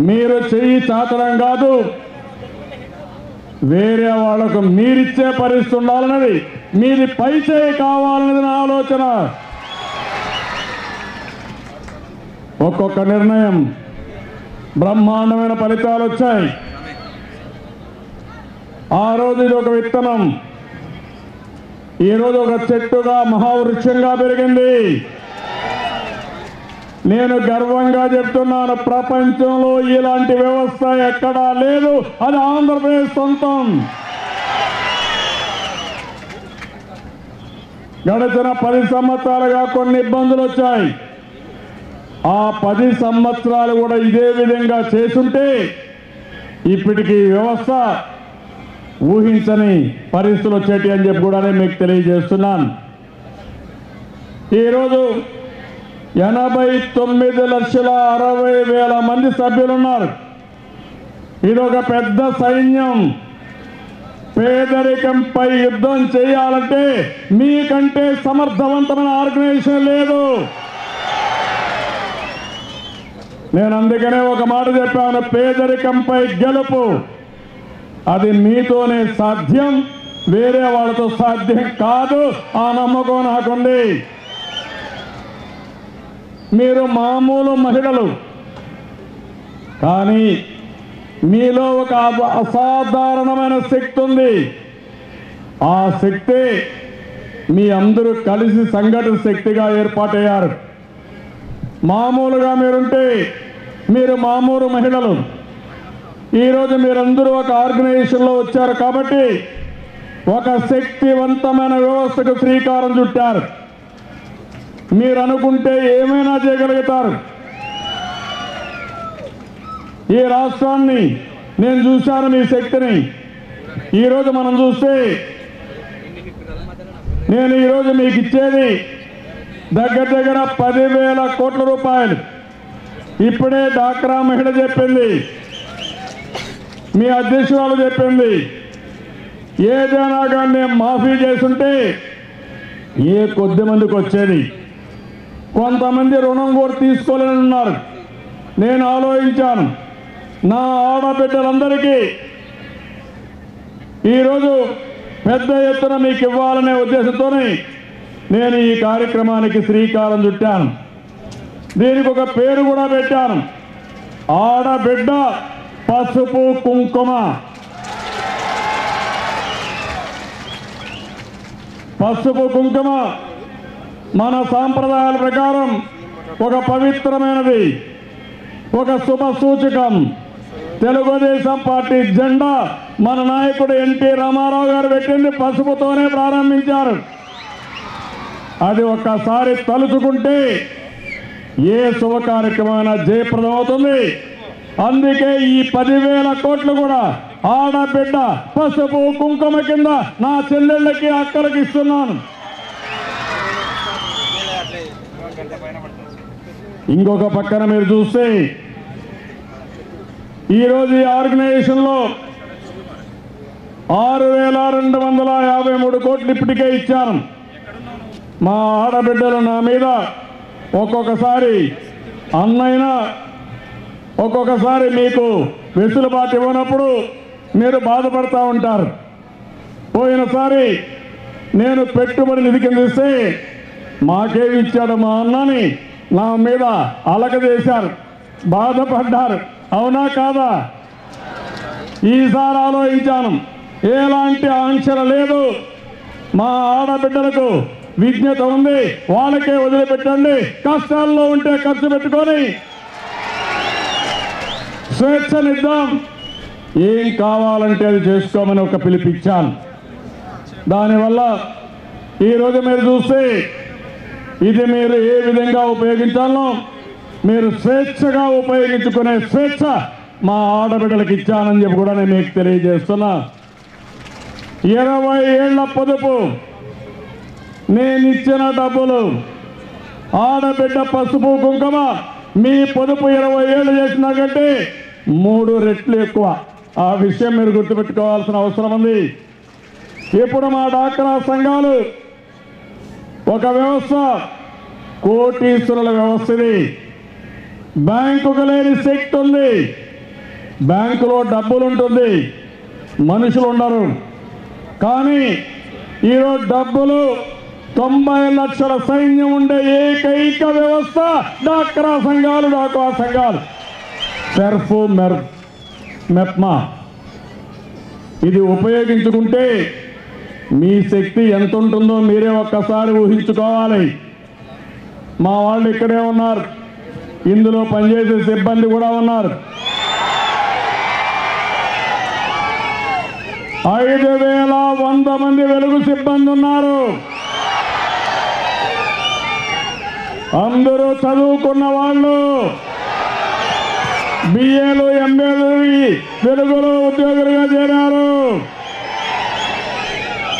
మీరు చెయ్యి చాచడం కాదు, వేరే వాళ్ళకు మీరిచ్చే పరిస్థితి ఉండాలన్నది, మీది పై చేయి కావాలన్నది నా ఆలోచన. ఒక్కొక్క నిర్ణయం బ్రహ్మాండమైన ఫలితాలు వచ్చాయి. ఆ రోజు ఇది ఒక విత్తనం, ఈరోజు ఒక చెట్టుగా మహావృక్షంగా పెరిగింది. నేను గర్వంగా చెప్తున్నాను, ప్రపంచంలో ఇలాంటి వ్యవస్థ ఎక్కడా లేదు, అది ఆంధ్రప్రదేశ్ సొంతం. గడిచిన 10 సంవత్సరాలుగా కొన్ని ఇబ్బందులు వచ్చాయి. ఆ 10 సంవత్సరాలు కూడా ఇదే విధంగా చేసుంటే ఇప్పటికీ వ్యవస్థ ఊహించని పరిస్థితులు వచ్చేటి అని చెప్పి కూడా మీకు తెలియజేస్తున్నాను. ఈరోజు 89,60,000 మంది సభ్యులున్నారు. ఇదొక పెద్ద సైన్యం. పేదరికంపై యుద్ధం చేయాలంటే మీకంటే సమర్థవంతమైన ఆర్గనైజేషన్ లేదు. నేను అందుకనే ఒక మాట చెప్పాను, పేదరికంపై గెలుపు అది మీతోనే సాధ్యం, వేరే వాళ్ళతో సాధ్యం కాదు. ఆ నమ్మకం నాకుంది. మీరు మామూలు మహిళలు, కానీ మీలో ఒక అసాధారణమైన శక్తి ఉంది. ఆ శక్తి మీ అందరూ కలిసి సంఘటన శక్తిగా ఏర్పాటయ్యారు. మామూలుగా మీరుంటే మీరు మామూలు మహిళలు, ఈరోజు మీరందరూ ఒక ఆర్గనైజేషన్లో వచ్చారు కాబట్టి ఒక శక్తివంతమైన వ్యవస్థకు శ్రీకారం చుట్టారు. మీరు అనుకుంటే ఏమైనా చేయగలుగుతారు. ఈ రాష్ట్రాన్ని నేను చూశాను, మీ శక్తిని. ఈరోజు మనం చూస్తే నేను ఈరోజు మీకు ఇచ్చేది దగ్గర 10,000 కోట్ల రూపాయలు. ఇప్పుడే డాక్రా మహిళ చెప్పింది, మీ అధ్యక్షురాలు చెప్పింది, ఏదైనా కానీ నేను మాఫీ చేస్తుంటే ఏ కొద్ది మందికి వచ్చేది, కొంతమంది రుణం కూడా తీసుకోలేని ఉన్నారు. నేను ఆలోచించాను, నా ఆడబిడ్డలందరికీ ఈరోజు పెద్ద ఎత్తున మీకు ఇవ్వాలనే ఉద్దేశంతో నేను ఈ కార్యక్రమానికి శ్రీకారం చుట్టాను. దీనికి ఒక పేరు కూడా పెట్టాను, ఆడబిడ్డ పసుపు కుంకుమ. పసుపు కుంకుమ మన సాంప్రదాయాల ప్రకారం ఒక పవిత్రమైనది, ఒక శుభ సూచకం. తెలుగుదేశం పార్టీ జెండా మన నాయకుడు ఎన్టీ రామారావు గారు పెట్టింది పసుపుతోనే ప్రారంభించారు. అది ఒక్కసారి తలుచుకుంటే ఏ శుభ కార్యక్రమైనా జయప్రదం అవుతుంది. అందుకే ఈ 10,000 కోట్లు కూడా ఆడబిడ్డ పసుపు కుంకుమ కింద నా చెల్లెళ్ళకి అక్కలకి ఇస్తున్నాను. ఇంకొక పక్కన మీరు చూస్తే ఈరోజు ఈ ఆర్గనైజేషన్లో 6,253 కోట్లు ఇప్పటికే ఇచ్చాను. మా ఆడబిడ్డలు నా మీద ఒక్కొక్కసారి అన్నైనా ఒక్కొక్కసారి మీకు వెసులుబాటు ఇవ్వనప్పుడు మీరు బాధపడతా ఉంటారు. పోయినసారి నేను పెట్టుబడి నిధి కింద ఇస్తే మాకేమి ఇచ్చాడు మా అన్నని నా మీద అలక చేశారు, బాధపడ్డారు. అవునా కాదా? ఈసారి ఆలోచించాను, ఎలాంటి ఆంక్షలు లేదు. మా ఆడబిడ్డలకు విజ్ఞత ఉంది, వాళ్ళకే వదిలిపెట్టండి. కష్టాల్లో ఉంటే ఖర్చు పెట్టుకొని స్వేచ్ఛనిద్దాం, ఏం కావాలంటే అది చేసుకోమని ఒక పిలిపిచ్చాను. దానివల్ల ఈరోజు మీరు చూస్తే ఇది మీరు ఏ విధంగా ఉపయోగించాలో మీరు స్వేచ్ఛగా ఉపయోగించుకునే స్వేచ్ఛ మా ఆడబిడ్డలకు ఇచ్చానని చెప్పి కూడా నేను మీకు తెలియజేస్తున్నా. 20 ఏళ్ల పొదుపు, నేను ఇచ్చిన డబ్బులు, ఆడబిడ్డ పసుపు కుంకుమ మీ పొదుపు 20 ఏళ్ళు చేసినా కంటే 3 రెట్లు ఎక్కువ. ఆ విషయం మీరు గుర్తుపెట్టుకోవాల్సిన అవసరం ఉంది. ఇప్పుడు మా డాక్రా సంఘాలు ఒక వ్యవస్థ, కోటీశ్వరుల వ్యవస్థ. ఇది బ్యాంకుకు లేని శక్తి ఉంది. బ్యాంకులో డబ్బులు ఉంటుంది, మనుషులు ఉండరు. కానీ ఈరోజు డబ్బులు 90 లక్షల సైన్యం ఉండే ఏకైక వ్యవస్థ డాక్రా సంఘాలు, డాక్రా సంఘాలు, సెర్ఫ్, మెప్మా. ఇది ఉపయోగించుకుంటే మీ శక్తి ఎంత ఉంటుందో మీరే ఒక్కసారి ఊహించుకోవాలి. మా వాళ్ళు ఇక్కడే ఉన్నారు, ఇందులో పనిచేసే సిబ్బంది కూడా ఉన్నారు. 5,100 మంది వెలుగు సిబ్బంది ఉన్నారు. అందరూ చదువుకున్న వాళ్ళు, బిఏలు, ఎంఏలు వెలుగులో ఉద్యోగులుగా చేరారు.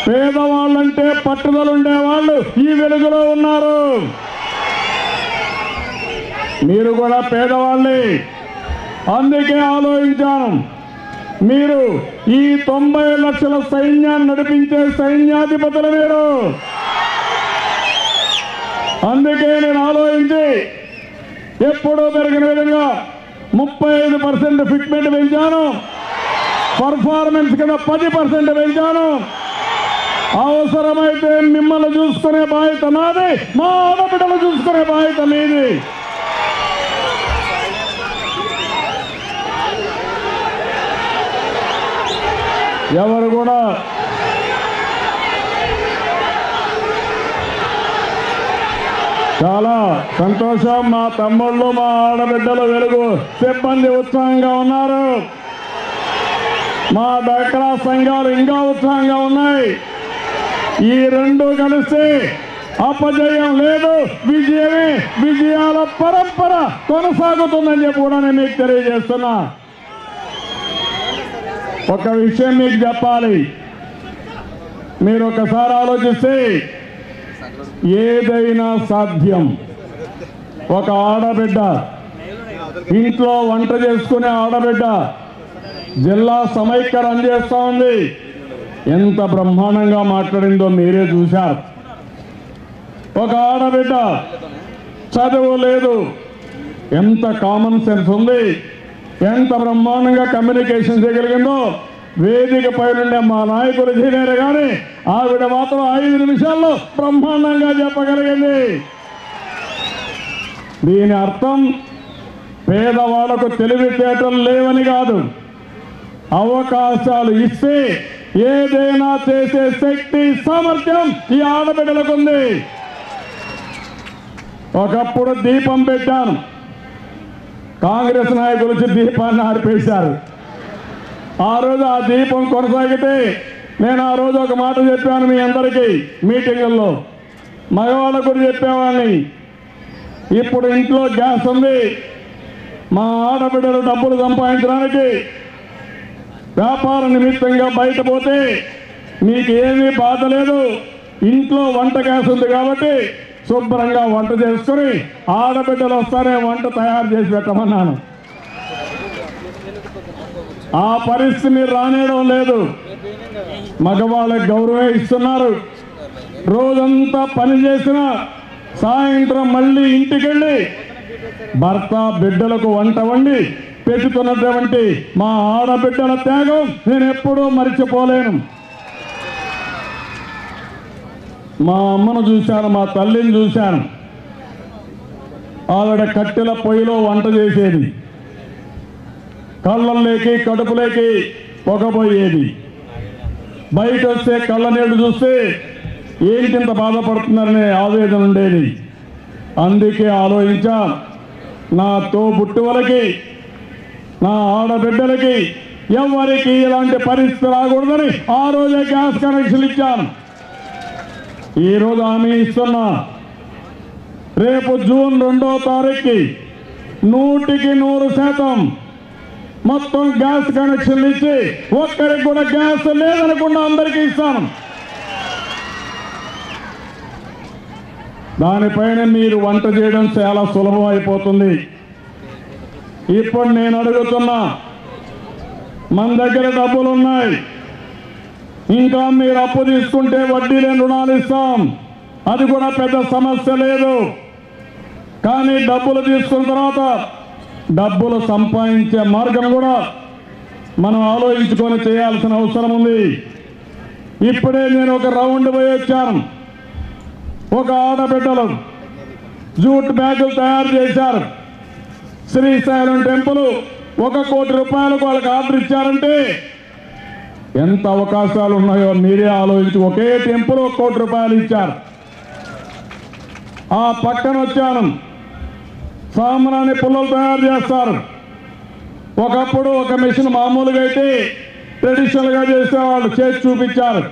పేదవాళ్ళంటే పట్టుదల ఉండేవాళ్ళు ఈ వెలుగులో ఉన్నారు. మీరు కూడా పేదవాళ్ళే, అందుకే ఆలోచించాను. మీరు ఈ 90 లక్షల సైన్యాన్ని నడిపించే సైన్యాధిపతులు మీరు. అందుకే నేను ఆలోచించి ఎప్పుడూ పెరిగిన విధంగా 35% ఫిట్మెంట్ పెంచాను, పర్ఫార్మెన్స్ కింద 10% పెంచాను. అవసరమైతే మిమ్మల్ని చూసుకునే బాధ్యత నాది, మా ఆడబిడ్డలు చూసుకునే బాధ్యత మీది. ఎవరు కూడా చాలా సంతోషం. మా తమ్ముళ్ళు, మా ఆడబిడ్డలు వెలుగు సిబ్బంది ఉత్సాహంగా ఉన్నారు. మా డాక్రా సంఘాలు ఇంకా ఉత్సాహంగా ఉన్నాయి. ఈ రెండు కలిసి అపజయం లేదు, విజయమే, విజయాల పరంపర కొనసాగుతుందని చెప్పి కూడా నేను మీకు తెలియజేస్తున్నా. ఒక విషయం మీకు చెప్పాలి, మీరు ఒకసారి ఆలోచిస్తే ఏదైనా సాధ్యం. ఒక ఆడబిడ్డ, ఇంట్లో వంట చేసుకునే ఆడబిడ్డ జిల్లా సమైక్య రన్ చేస్తూ ఉంది. ఎంత బ్రహ్మాండంగా మాట్లాడిందో మీరే చూశారు. ఒక ఆడబిడ్డ చదువు లేదు, ఎంత కామన్ సెన్స్ ఉంది, ఎంత బ్రహ్మాండంగా కమ్యూనికేషన్ చేయగలిగిందో. వేదిక పైన మా నాయకులు చేయలేరు కానీ ఆవిడ మాత్రం 5 నిమిషాల్లో బ్రహ్మాండంగా చెప్పగలిగింది. దీని అర్థం పేదవాళ్లకు తెలివితేటలు లేవని కాదు, అవకాశాలు ఇస్తే ఏదైనా చేసే శక్తి, సామర్థ్యం ఈ ఆడబిడ్డలకు ఉంది. ఒకప్పుడు దీపం పెట్టాను, కాంగ్రెస్ నాయకులు వచ్చి దీపాన్ని ఆర్పేశారు. ఆ రోజు ఆ దీపం కొనసాగితే నేను ఆ రోజు ఒక మాట చెప్పాను మీ అందరికీ మీటింగుల్లో, మగవాళ్ళ గురించి చెప్పేవాడిని. ఇప్పుడు ఇంట్లో గ్యాస్ ఉంది, మా ఆడబిడ్డలు డబ్బులు సంపాదించడానికి వ్యాపార నిమిత్తంగా బయట పోతే మీకు ఏమీ బాధ లేదు, ఇంట్లో వంట గ్యాస్ ఉంది కాబట్టి శుభ్రంగా వంట చేసుకుని ఆడబిడ్డలు వస్తారే వంట తయారు చేసి పెట్టమన్నాను. ఆ పరిస్థితి మీరు రానేయడం లేదు. మగవాళ్ళకి గౌరవం ఇస్తున్నారు. రోజంతా పని చేసిన సాయంత్రం మళ్ళీ ఇంటికెళ్ళి భర్త బిడ్డలకు వంట వండి పెట్టుతున్నటువంటి మా ఆడబిడ్డల త్యాగం నేను ఎప్పుడూ మర్చిపోలేను. మా అమ్మను చూశాను, మా తల్లిని చూశాను. ఆవిడ కట్టెల పొయ్యిలో వంట చేసేది, కళ్ళల్లోకి కడుపులోకి పొగబోయేది. బయట వస్తే కళ్ళ నీళ్లు చూస్తే ఏంటింత బాధపడుతున్నారనే ఆవేదన ఉండేది. అందుకే ఆలోచించా, నా తోబుట్టువులకి, నా ఆడబిడ్డలకి ఎవరికి ఇలాంటి పరిస్థితి రాకూడదని ఆ రోజే గ్యాస్ కనెక్షన్ ఇచ్చాను. ఈరోజు హామీ ఇస్తున్నా, రేపు జూన్ 2వ తారీఖుకి 100% మొత్తం గ్యాస్ కనెక్షన్లు ఇచ్చి ఒక్కరికి కూడా గ్యాస్ లేదనకుండా అందరికీ ఇస్తాను. దానిపైన మీరు వంట చేయడం చాలా సులభం అయిపోతుంది. ఇప్పుడు నేను అడుగుతున్నా, మన దగ్గర డబ్బులు ఉన్నాయి, ఇంకా మీరు అప్పు తీసుకుంటే వడ్డీ లేని రుణాలు ఇస్తాం, అది కూడా పెద్ద సమస్య లేదు. కానీ డబ్బులు తీసుకున్న తర్వాత డబ్బులు సంపాదించే మార్గం కూడా మనం ఆలోచించుకొని చేయాల్సిన అవసరం ఉంది. ఇప్పుడే నేను ఒక రౌండ్ పోయి వచ్చాను. ఒక ఆడబిడ్డలు జూట్ బ్యాగులు తయారు చేశారు. శ్రీశైలం టెంపుల్ 1 కోటి రూపాయలకు వాళ్ళకి ఆర్డర్ ఇచ్చారంటే ఎంత అవకాశాలు ఉన్నాయో మీరే ఆలోచించి. ఒకే టెంపుల్ 1 కోటి రూపాయలు ఇచ్చారు. ఆ పక్కన వచ్చాను, సాంబ్రాణి పుల్లలు తయారు చేస్తారు. ఒకప్పుడు ఒక మిషన్ మామూలుగా అయితే ట్రెడిషనల్గా చేసేవాళ్ళు, చేసి చూపించారు.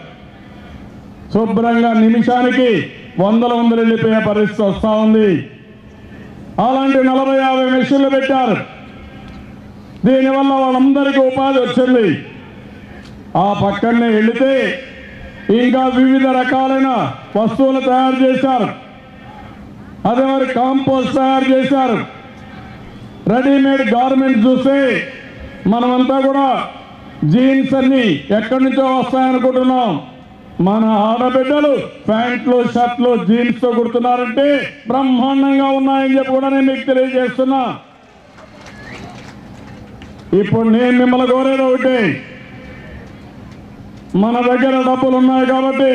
శుభ్రంగా నిమిషానికి వందలు వెళ్ళిపోయే పరిస్థితి వస్తూ ఉంది. అలాంటి 40-50 మిషన్లు పెట్టారు. దీనివల్ల వాళ్ళందరికీ ఉపాధి వచ్చింది. ఆ పక్కనే వెళితే ఇంకా వివిధ రకాలైన వస్తువులు తయారు చేశారు. అదే మరి కాంపోస్ట్ తయారు చేశారు. రెడీమేడ్ గార్మెంట్స్ చూస్తే మనమంతా కూడా జీన్స్ అన్ని ఎక్కడి నుంచో వస్తాయనుకుంటున్నాం. మన ఆడబిడ్డలు ప్యాంట్లు, షర్ట్లు, జీన్స్తో కుడుతున్నారంటే బ్రహ్మాండంగా ఉన్నాయని చెప్పి కూడా నేను మీకు తెలియజేస్తున్నా. ఇప్పుడు నేను మిమ్మల్ని కోరేది ఒకటి, మన దగ్గర డబ్బులు ఉన్నాయి కాబట్టి,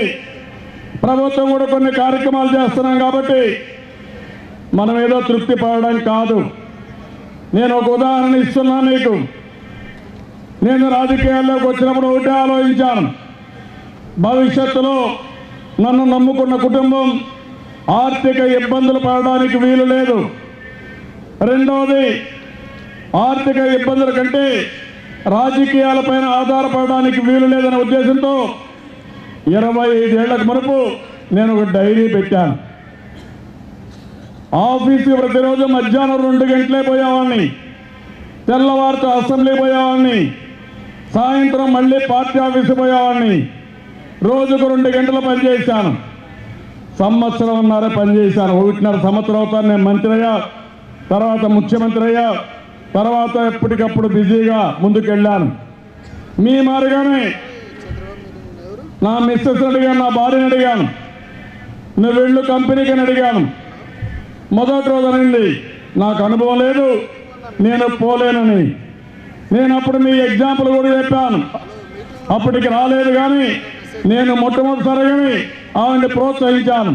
ప్రభుత్వం కూడా కొన్ని కార్యక్రమాలు చేస్తున్నాం కాబట్టి మనం ఏదో తృప్తి పడడం కాదు. నేను ఒక ఉదాహరణ ఇస్తున్నా మీకు. నేను రాజకీయాల్లోకి వచ్చినప్పుడు ఒకటే ఆలోచించాను, భవిష్యత్తులో నన్ను నమ్ముకున్న కుటుంబం ఆర్థిక ఇబ్బందులు పడడానికి వీలు లేదు. రెండవది, ఆర్థిక ఇబ్బందుల కంటే రాజకీయాలపైన ఆధారపడడానికి వీలు లేదనే ఉద్దేశంతో 25 ఏళ్లకు మునుపు నేను ఒక డైరీ పెట్టాను. ఆఫీస్కి ప్రతిరోజు మధ్యాహ్నం 2 గంటలే పోయేవాడిని, తెల్లవారితో అసెంబ్లీ పోయేవాడిని, సాయంత్రం మళ్ళీ పార్టీ ఆఫీసు పోయేవాడిని. రోజుకు 2 గంటలు పనిచేశాను. సంవత్సరంన్నర పనిచేశాను. 1.5 సంవత్సరం అవుతాను నేను మంత్రి అయ్యా, తర్వాత ముఖ్యమంత్రి అయ్యా, తర్వాత ఎప్పటికప్పుడు బిజీగా ముందుకెళ్ళాను. మీ మారిగానే నా మిస్సెస్ అడిగాను, నా భార్యని అడిగాను, నువ్వు వెళ్ళు కంపెనీకి అని అడిగాను. మొదటి రోజు అనింది నాకు అనుభవం లేదు, నేను పోలేనని. నేను అప్పుడు మీ ఎగ్జాంపుల్ కూడా చెప్పాను. అప్పటికి రాలేదు కానీ నేను మొట్టమొదటిసారిగానే ఆవిడని ప్రోత్సహించాను.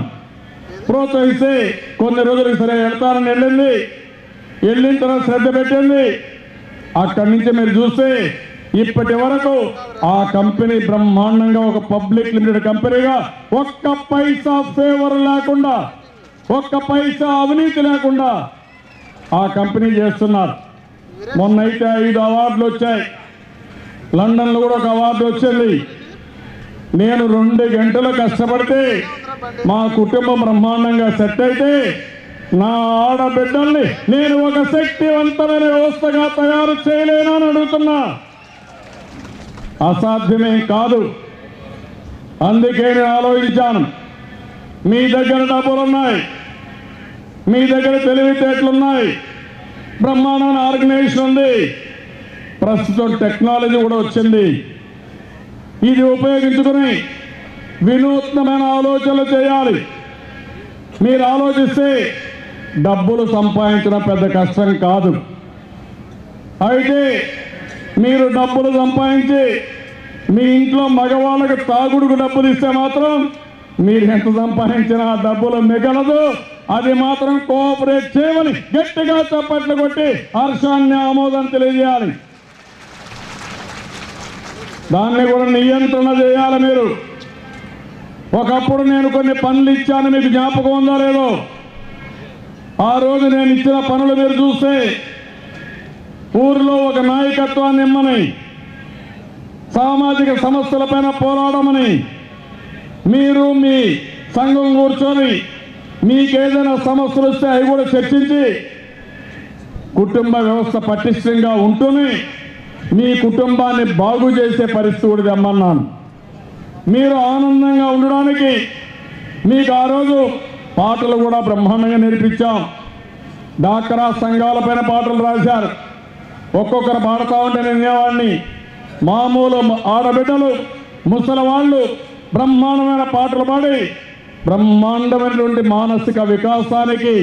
ప్రోత్సహిస్తే కొన్ని రోజులకి సరే వెళ్తానని వెళ్ళింది. వెళ్ళిన తర్వాత శ్రద్ధ పెట్టింది. అక్కడి నుంచి మీరు చూస్తే ఇప్పటి వరకు ఆ కంపెనీ బ్రహ్మాండంగా ఒక పబ్లిక్ లిమిటెడ్ కంపెనీగా 1 పైసా ఫేవర్ లేకుండా, 1 పైసా అవినీతి లేకుండా ఆ కంపెనీ చేస్తున్నారు. మొన్నైతే 5 అవార్డులు వచ్చాయి. లండన్లో కూడా ఒక అవార్డు వచ్చింది. నేను 2 గంటలు కష్టపడితే మా కుటుంబం బ్రహ్మాండంగా సెట్ అయితే నా ఆడబిడ్డల్ని నేను ఒక శక్తివంతమైన వ్యవస్థగా తయారు చేయలేనా అని అడుగుతున్నా. అసాధ్యమే కాదు. అందుకే నేను ఆలోచించాను, మీ దగ్గర డబ్బులున్నాయి, మీ దగ్గర తెలివితేటలున్నాయి, బ్రహ్మాండమైన ఆర్గనైజేషన్ ఉంది, ప్రస్తుతం టెక్నాలజీ కూడా వచ్చింది. ఇది ఉపయోగించుకుని వినూత్నమైన ఆలోచనలు చేయాలి. మీరు ఆలోచిస్తే డబ్బులు సంపాదించడం పెద్ద కష్టం కాదు. అయితే మీరు డబ్బులు సంపాదించి మీ ఇంట్లో మగవాళ్ళకి తాగుడుకు డబ్బులు ఇస్తే మాత్రం మీరు ఎంత సంపాదించినా డబ్బులు మిగలదు. అది మాత్రం కోఆపరేట్ చేయమని గట్టిగా చప్పట్లు కొట్టి హర్షాన్ని ఆమోదాన్ని తెలియజేయాలి. దాన్ని కూడా నియంత్రణ చేయాలి. మీరు ఒకప్పుడు నేను కొన్ని పనులు ఇచ్చాను, మీకు జ్ఞాపకం ఉందో లేదో. ఆ రోజు నేను ఇచ్చిన పనులు మీరు చూస్తే ఊరిలో ఒక నాయకత్వాన్ని ఇమ్మని, సామాజిక సమస్యలపైన పోరాడమని, మీరు మీ సంఘం కూర్చొని మీకేదైనా సమస్యలు వస్తే అవి కూడా చర్చించి కుటుంబ వ్యవస్థ పటిష్టంగా ఉంటూనే మీ కుటుంబాన్ని బాగు చేసే పరిస్థితి కూడా తెమ్మన్నాను. మీరు ఆనందంగా ఉండడానికి మీకు ఆ రోజు పాటలు కూడా బ్రహ్మాండంగా నేర్పించాం. డాక్రా సంఘాలపైన పాటలు రాశారు. ఒక్కొక్కరు పాడుతూ ఉంటే వినేవాడిని. మామూలు ఆడబిడ్డలు, ముసలి వాళ్ళు బ్రహ్మాండమైన పాటలు పాడి బ్రహ్మాండమైనటువంటి మానసిక వికాసానికి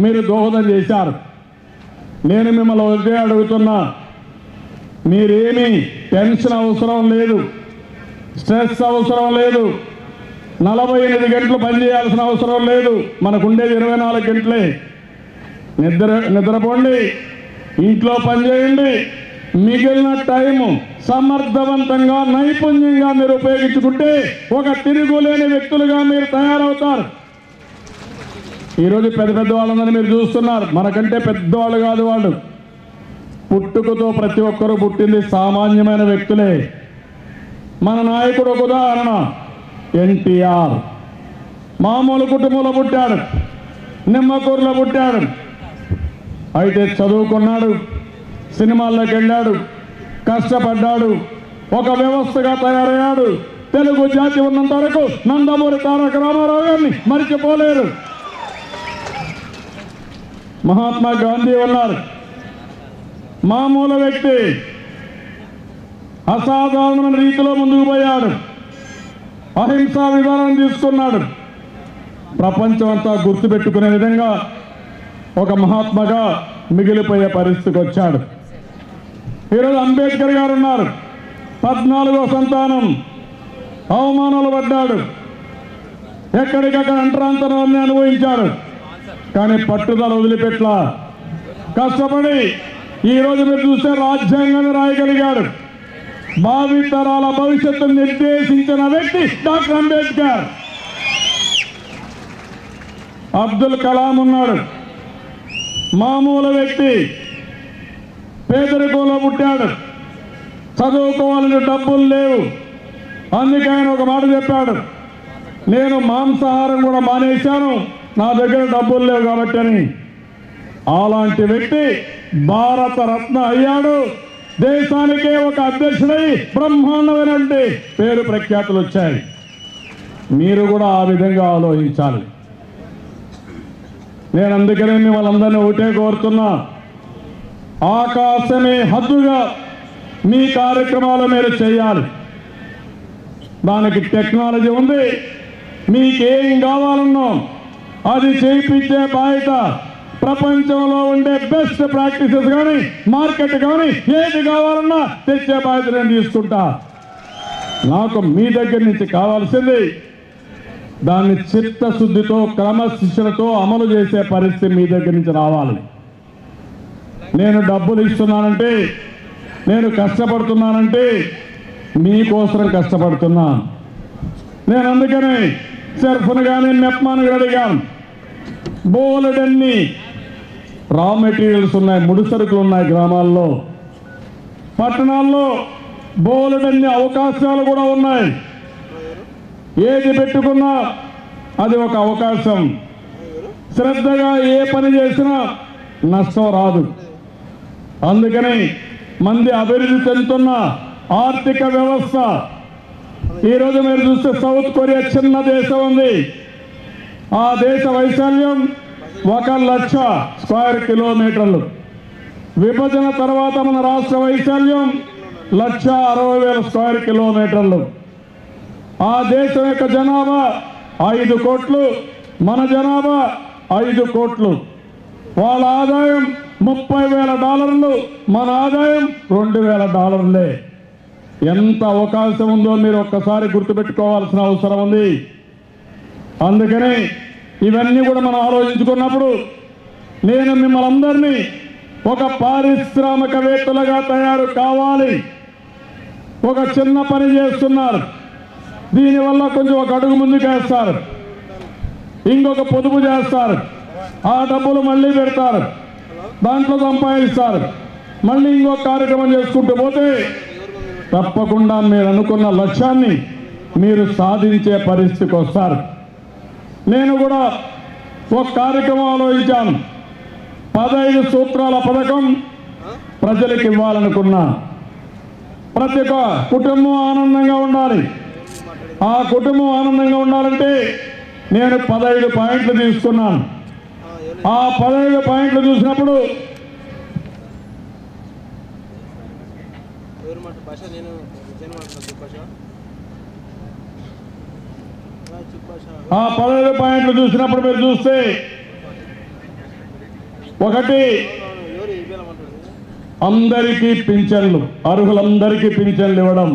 మీరు దోహదం చేశారు. నేను మిమ్మల్ని ఒకే అడుగుతున్నా, మీరేమీ టెన్షన్ అవసరం లేదు, స్ట్రెస్ అవసరం లేదు, 48 గంటలు పనిచేయాల్సిన అవసరం లేదు. మనకుండేది 24 గంటలే. నిద్రపోండి, ఇంట్లో పనిచేయండి, మిగిలిన టైము సమర్థవంతంగా నైపుణ్యంగా మీరు ఉపయోగించుకుంటే ఒక తిరుగులేని వ్యక్తులుగా మీరు తయారవుతారు. ఈరోజు పెద్ద పెద్ద వాళ్ళందరూ మీరు చూస్తున్నారు, మనకంటే పెద్దవాళ్ళు కాదు వాళ్ళు. పుట్టుకతో ప్రతి ఒక్కరూ పుట్టింది సామాన్యమైన వ్యక్తులే. మన నాయకుడు ఒక ఉదాహరణ, ఎన్టీఆర్ మామూలు కుటుంబంలో పుట్టాడు, నిమ్మకూరులో పుట్టాడు. అయితే చదువుకున్నాడు, సినిమాల్లోకి వెళ్ళాడు, కష్టపడ్డాడు, ఒక వ్యవస్థగా తయారయ్యాడు. తెలుగు జాతి ఉన్నంత వరకు నందమూరి తారక రామారావు గారిని మరిచిపోలేరు. మహాత్మా గాంధీ ఉన్నారు, మామూలు వ్యక్తి, అసాధారణమైన రీతిలో ముందుకు పోయాడు, అహింసా విధానం తీసుకున్నాడు. ప్రపంచం అంతా గుర్తుపెట్టుకునే విధంగా ఒక మహాత్మగా మిగిలిపోయే పరిస్థితికి వచ్చాడు. ఈరోజు అంబేద్కర్ గారు ఉన్నారు, 14వ సంతానం, అవమానాలు పడ్డాడు, ఎక్కడికక్కడ అంటరాంతరాన్ని అనుభవించాడు. కానీ పట్టుదల వదిలిపెట్లా, కష్టపడి ఈరోజు మీరు చూస్తే రాజ్యాంగాన్ని రాయగలిగాడు. భావి తరాల భవిష్యత్తును నిర్దేశించిన వ్యక్తి డాక్టర్ అంబేద్కర్. అబ్దుల్ కలాం ఉన్నాడు, మామూలు వ్యక్తి, పేదరికంలో పుట్టాడు, చదువుకోవాలని డబ్బులు లేవు. అందుకే ఆయన ఒక మాట చెప్పాడు, నేను మాంసాహారం కూడా మానేశాను, నా దగ్గర డబ్బులు లేవు కాబట్టి అని. అలాంటి వ్యక్తి భారత రత్న అయ్యాడు. దేశానికే ఒక అధ్యక్షుడై బ్రహ్మాండమైనటువంటి పేరు ప్రఖ్యాతులు వచ్చాయి. మీరు కూడా ఆ విధంగా ఆలోచించాలి. నేను అందుకనే మిమ్మల్ని అందరినీ ఒకటే కోరుతున్నా, ఆకాశమే హద్దుగా మీ కార్యక్రమాలు మీరు చేయాలి. దానికి టెక్నాలజీ ఉంది, మీకేం కావాలన్నో అది చేయించే బాధ్యత ప్రపంచంలో ఉండే బెస్ట్ ప్రాక్టీసెస్ కానీ మార్కెట్ కానీ ఏది కావాలన్నా తెచ్చే బాధ్యత నేను తీసుకుంటా. నాకు మీ దగ్గర నుంచి కావాల్సింది దాన్ని చిత్తశుద్ధితో క్రమశిక్షణతో అమలు చేసే పరిస్థితి మీ దగ్గర నుంచి రావాలి. నేను డబ్బులు ఇస్తున్నానంటే, నేను కష్టపడుతున్నానంటే మీకోసం కష్టపడుతున్నాను. నేను అందుకని సెర్ఫ్ను కానీ మెప్మాను కానీ అడిగాను. బోలెడన్ని రా మెటీరియల్స్ ఉన్నాయి, ముడిసరుకులు ఉన్నాయి గ్రామాల్లో, పట్టణాల్లో బోలెడన్ని అవకాశాలు కూడా ఉన్నాయి. ఏది పెట్టుకున్నా అది ఒక అవకాశం. శ్రద్ధగా ఏ పని చేసినా నష్టం రాదు. అందుకని మంది అభివృద్ధి చెందుతున్న ఆర్థిక వ్యవస్థ ఈరోజు మీరు చూస్తే సౌత్ కొరియా చిన్న దేశం ఉంది. ఆ దేశ వైశాల్యం 1,00,000 స్క్వేర్ కిలోమీటర్లు. విభజన తర్వాత మన రాష్ట్ర వైశాల్యం 1,60,000 స్క్వేర్ కిలోమీటర్లు. ఆ దేశం యొక్క జనాభా 5 కోట్లు, మన జనాభా 5 కోట్లు. వాళ్ళ ఆదాయం $30,000, మన ఆదాయం $2,000. ఎంత అవకాశం ఉందో మీరు ఒక్కసారి గుర్తుపెట్టుకోవాల్సిన అవసరం ఉంది. అందుకని ఇవన్నీ కూడా మనం ఆలోచించుకున్నప్పుడు నేను మిమ్మల్ని అందరినీ ఒక పారిశ్రామికవేత్తలుగా తయారు కావాలి. ఒక చిన్న పని చేస్తున్నారు, దీనివల్ల కొంచెం ఒక అడుగు ముందుకేస్తారు, ఇంకొక పొదుపు చేస్తారు, ఆ డబ్బులు మళ్ళీ పెడతారు, దాంట్లో సంపాదిస్తారు, మళ్ళీ ఇంకొక కార్యక్రమం చేసుకుంటూ పోతే తప్పకుండా మీరు అనుకున్న లక్ష్యాన్ని మీరు సాధించే పరిస్థితికి వస్తారు. నేను కూడా ఒక కార్యక్రమం ఆలోచించాను. 15 సూత్రాల పథకం ప్రజలకు ఇవ్వాలనుకున్నా. ప్రతి ఒక్క కుటుంబం ఆనందంగా ఉండాలి. ఆ కుటుంబం ఆనందంగా ఉండాలంటే నేను 15 పాయింట్లు తీసుకున్నాను. ఆ 15 పాయింట్లు చూసినప్పుడు మీరు చూస్తే ఒకటి అందరికీ పింఛన్లు, అర్హులందరికీ పింఛన్లు ఇవ్వడం.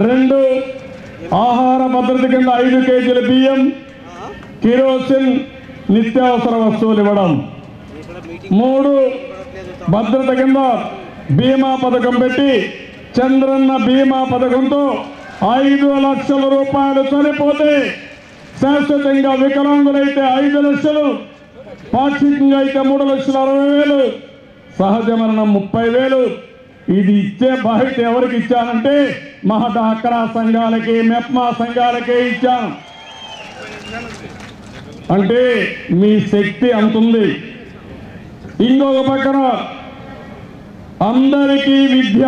2, ఆహార భద్రత కింద 5 కేజీల బియ్యం, కిరోసిన్, నిత్యావసర వస్తువులు ఇవ్వడం. 3, భద్రత కింద బీమా పథకం పెట్టి చంద్రన్న బీమా పథకంతో 5 లక్షల రూపాయలు చనిపోతే శాశ్వతంగా వికలాంగులైతే 5 లక్షలు, పాక్షికంగా అయితే 3,60,000, సహజ మరణం 30,000. ఇది ఇచ్చే బాధ్యత ఎవరికి ఇచ్చానంటే మా డాక్రా సంఘాలకి, మెప్మా సంఘాలకే ఇచ్చాను. అంటే మీ శక్తి అంతుంది. ఇంకొక పక్కన అందరికీ విద్య,